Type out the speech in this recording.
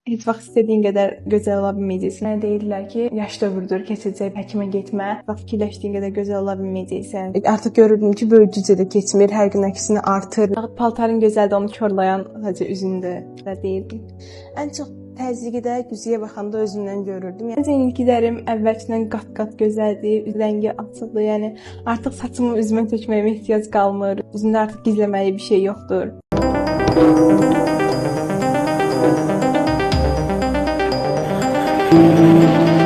heç vaxt istədiyin qədər gözəl ola bilməyəcəksən. Mənə deyirlər ki, yaş dövrdür, keçəcək, həkimə getmə. Vaxt fikirləşdiyin qədər gözəl ola bilməyəcəksən. Artıq görürdüm ki, böyüdükcə də keçmir, hər gün əksinə artır. Paltarın gözəldir, onu korlayan sadəcə üzündür və deyirdim. Ən çox təzyiqdə güzəyə baxanda özümdən görürdüm. Yəni indiklərim əvvəlkindən qat-qat gözəldir, rəngi açıqdır. Yəni artıq saçımı üzümə tökməyimə ehtiyac qalmır. Üzümdə artıq gizləməyə bir şey yoxdur. Thank you.